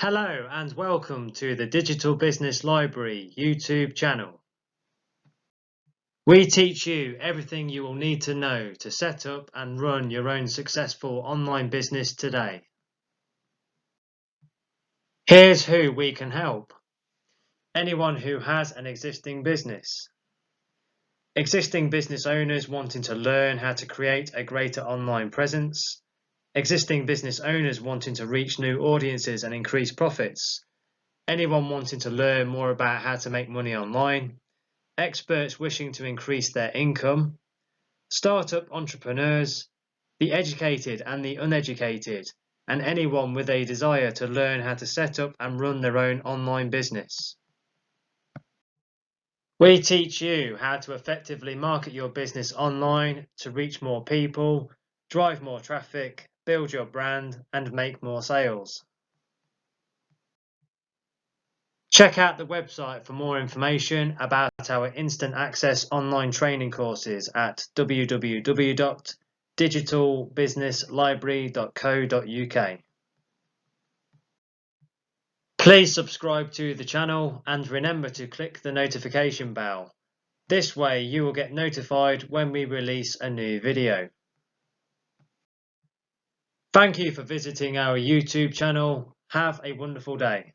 Hello and welcome to the Digital Business Library YouTube channel. We teach you everything you will need to know to set up and run your own successful online business today. Here's who we can help. Anyone who has an existing business. Existing business owners wanting to learn how to create a greater online presence. Existing business owners wanting to reach new audiences and increase profits. Anyone wanting to learn more about how to make money online. Experts wishing to increase their income. Startup entrepreneurs. The educated and the uneducated. And anyone with a desire to learn how to set up and run their own online business. We teach you how to effectively market your business online to reach more people, drive more traffic, build your brand, and make more sales. Check out the website for more information about our instant access online training courses at www.digitalbusinesslibrary.co.uk. Please subscribe to the channel and remember to click the notification bell. This way you will get notified when we release a new video. Thank you for visiting our YouTube channel. Have a wonderful day.